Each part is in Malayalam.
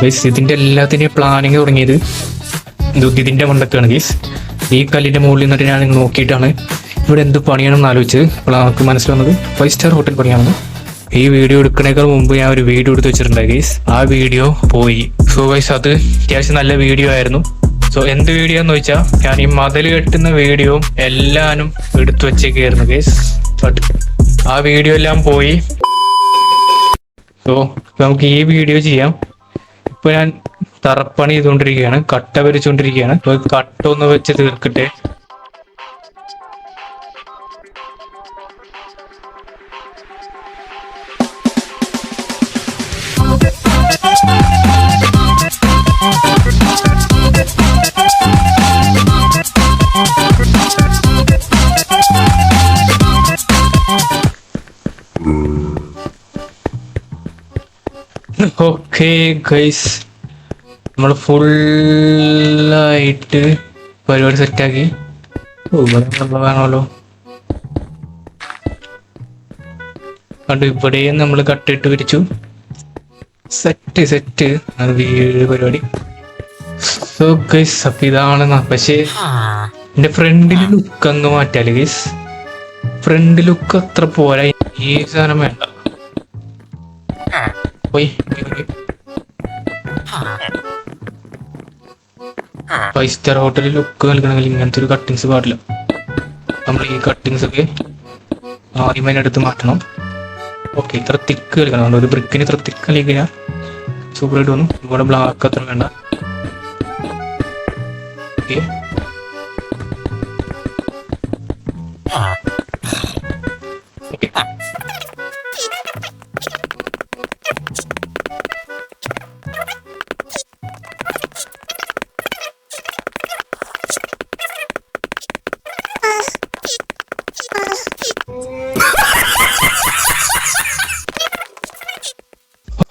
ഗൈസ് ഇതിന്റെ എല്ലാത്തിന്റെയും പ്ലാനിങ് തുടങ്ങിയത് ഇതിന്റെ മണ്ടക്കാണ് ഗൈസ്. ഈ കല്ലിന്റെ മുകളിൽ നിന്നിട്ട് ഞാൻ നോക്കിയിട്ടാണ് ഇവിടെ എന്ത് പണിയാണെന്ന് ആലോചിച്ച് അപ്പോൾ നമുക്ക് മനസ്സിലാവുന്നത് 5 സ്റ്റാർ ഹോട്ടൽ പണിയാണെന്ന്. ഈ വീഡിയോ എടുക്കണേക്കാൾ മുമ്പ് ഞാൻ ഒരു വീഡിയോ എടുത്ത് വെച്ചിട്ടുണ്ടായി ഗൈസ്. ആ വീഡിയോ പോയി. സോ ഗൈസ് അത് അത്യാവശ്യം നല്ല വീഡിയോ ആയിരുന്നു. സോ എന്ത് വീഡിയോ എന്ന് വെച്ചാൽ ഞാൻ ഈ മതിൽ കെട്ടുന്ന വീഡിയോ എല്ലാനും എടുത്തു വെച്ചേക്കായിരുന്നു ഗൈസ്. ബട്ട് ആ വീഡിയോ എല്ലാം പോയി. സോ നമുക്ക് ഈ വീഡിയോ ചെയ്യാം. ഇപ്പൊ ഞാൻ തറപ്പണി ചെയ്തുകൊണ്ടിരിക്കുകയാണ്, കട്ട വരച്ചുകൊണ്ടിരിക്കുകയാണ്. കട്ട ഒന്ന് വെച്ച് തീർക്കട്ടെ. ഓക്കെ ഗൈസ്, നമ്മൾ ഫുള്ളായിട്ട് പരിപാടി സെറ്റാക്കി. വേണമല്ലോ കണ്ടു. ഇവിടെയും നമ്മൾ കട്ടിട്ട് വിരിച്ചു. സെറ്റ് അത് വീട് പരിപാടി. സോ ഗൈസ് അപ്പൊ ഇതാണ്. പക്ഷേ എന്റെ ഫ്രണ്ടിൽ ലുക്ക് അങ്ങ് മാറ്റാല് ഗൈസ്. ഫ്രണ്ട് ലുക്ക് അത്ര പോരാ. ഈ സാധനം വേണ്ട. പോയി 5 സ്റ്റാർ ഹോട്ടലിൽ ലുക്ക് നൽകണമെങ്കിൽ ഇങ്ങനത്തെ ഒരു കട്ടിങ്സ് പാടില്ല. നമ്മൾ ഈ കട്ടിങ്സ് ഒക്കെ ആദ്യം അതിനടുത്ത് മാറ്റണം. ഓക്കെ, ഇത്ര തിക്ക് കളിക്കണം. ഒരു ബ്രിക്കിന് ഇത്ര തിക്ക് കളിക്കുക സൂപ്പറായിട്ട് വന്നു. ഇവിടെ ബ്ലാക്ക് അത്ര വേണ്ട. Okay,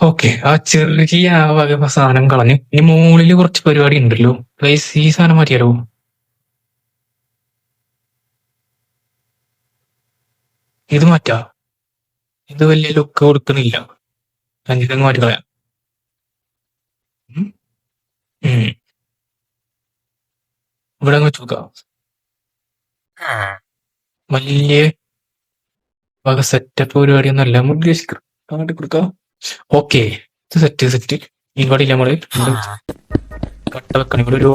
okay. ആ ചെറിയ വക സാധനം കളഞ്ഞു. ഇനി മുകളിൽ കുറച്ച് പരിപാടി ഉണ്ടല്ലോ ഗൈസ്. ഈ സാധനം മാറ്റിയാലോ? ഇത് മാറ്റാ. ഇത് വലിയ ലുക്ക് കൊടുക്കണില്ല. ഇതങ്ങ് മാറ്റി കളയാം. ഇവിടെ അങ്ങ് വെച്ച് നോക്കാം. വലിയ വക സെറ്റപ്പ് പരിപാടിയൊന്നും അല്ല നമ്മൾ ഉദ്ദേശിക്കുന്നത്. കൊടുക്കാം. ഓക്കെ, ഇത് സെറ്റ്. ഇവിടെ ഇല്ല, നമ്മള് കട്ട വെക്കണം. ഇവിടെ ഒരു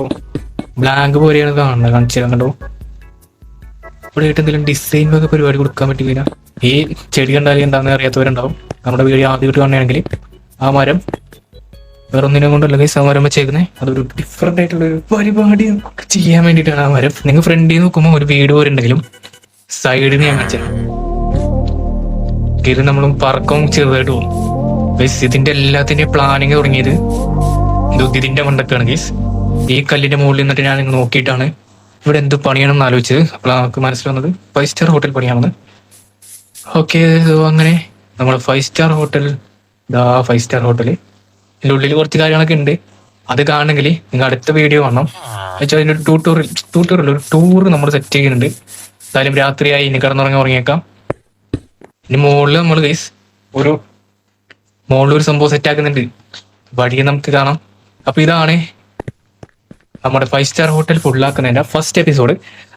ബ്ലാങ്ക് പോലെയാണ് കാണുന്നത്. കാണിച്ചു തരാൻ കണ്ടോ. ഇവിടെ ആയിട്ട് എന്തെങ്കിലും ഡിസൈൻ ഒക്കെ പരിപാടി കൊടുക്കാൻ പറ്റില്ല. ഈ ചെടി കണ്ടാലും എന്താണെന്ന് അറിയാത്തവരുണ്ടാവും. നമ്മുടെ വീഡിയോ ആദ്യമായിട്ട് കാണുകയാണെങ്കിൽ ആ മരം വേറെ ഒന്നിനെ കൊണ്ടല്ല ഗൈസ്. ആ മരം വെച്ചേക്കുന്നത് അതൊരു ഡിഫറെന്റ് ആയിട്ടുള്ള ഒരു പരിപാടി ചെയ്യാൻ വേണ്ടിയിട്ടാണ് ആ മരം. നിങ്ങൾ ഫ്രണ്ടിൽ നോക്കുമ്പോൾ ഒരു വീട് പോലെ ഉണ്ടെങ്കിലും സൈഡിൽ ഞാൻ വെച്ചത് ഇത് നമ്മളും പറക്കവും ചെറുതായിട്ട് പോകും ഗൈസ്. ഇതിന്റെ എല്ലാത്തിന്റെയും പ്ലാനിങ് തുടങ്ങിയത് ഇതിന്റെ മണ്ടക്കാണ് ഗൈസ്. ഈ കല്ലിന്റെ മുകളിൽ നിന്നിട്ട് ഞാൻ നോക്കിയിട്ടാണ് ഇവിടെ എന്ത് പണിയാണെന്ന് ആലോചിച്ചത്. അപ്പോൾ നമുക്ക് മനസ്സിലാവുന്നത് 5 സ്റ്റാർ ഹോട്ടൽ പണിയാണെന്ന്. ഓക്കെ, അങ്ങനെ നമ്മൾ 5 സ്റ്റാർ ഹോട്ടൽ 5 സ്റ്റാർ ഹോട്ടൽ ഇതിൻ്റെ ഉള്ളിൽ കുറച്ച് കാര്യങ്ങളൊക്കെ ഉണ്ട്. അത് കാണണമെങ്കിൽ നിങ്ങൾ അടുത്ത വീഡിയോ കാണണം. വെച്ചാൽ അതിൻ്റെ ഒരു ട്യൂട്ടോറിയൽ ഒരു ടൂർ നമ്മൾ സെറ്റ് ചെയ്യുന്നുണ്ട്. എന്തായാലും രാത്രിയായി ഇനി ഉറങ്ങിയേക്കാം. ഇനി മുകളിൽ നമ്മൾ ഗൈസ് മുകളിൽ ഒരു സംഭവം സെറ്റ് ആക്കുന്നുണ്ട്. വഴിയെ നമുക്ക് കാണാം. അപ്പൊ ഇതാണ് നമ്മുടെ 5 സ്റ്റാർ ഹോട്ടൽ ഫുള്ളാക്കുന്നതിന്റെ ഫസ്റ്റ് എപ്പിസോഡ്.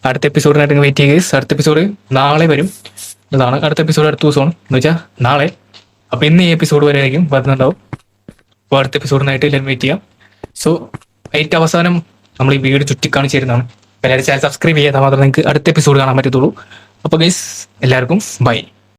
അടുത്ത എപ്പിസോഡിനായിട്ട് വെയിറ്റ് ചെയ്യുക. അടുത്ത എപ്പിസോഡ് നാളെ വരും. ഇതാണ് അടുത്ത എപ്പിസോഡ്. അടുത്ത ദിവസമാണ് എന്ന് വെച്ചാൽ നാളെ. അപ്പൊ ഇന്ന് ഈ എപ്പിസോഡ് വരെ ആയിരിക്കും വരുന്നുണ്ടാവും. അപ്പോൾ അടുത്ത എപ്പിസോഡിനായിട്ട് എല്ലാവരും വെയിറ്റ് ചെയ്യാം. സോ ഏറ്റവും അവസാനം നമ്മൾ ഈ വീഡിയോ ചുറ്റിക്കാണിച്ചു തരുന്നതാണ്. എല്ലാവരും ചാനൽ സബ്സ്ക്രൈബ് ചെയ്യാതെ മാത്രമേ നിങ്ങൾക്ക് അടുത്ത എപ്പിസോഡ് കാണാൻ പറ്റത്തുള്ളൂ. അപ്പോൾ ഗൈസ് എല്ലാവർക്കും ബൈ.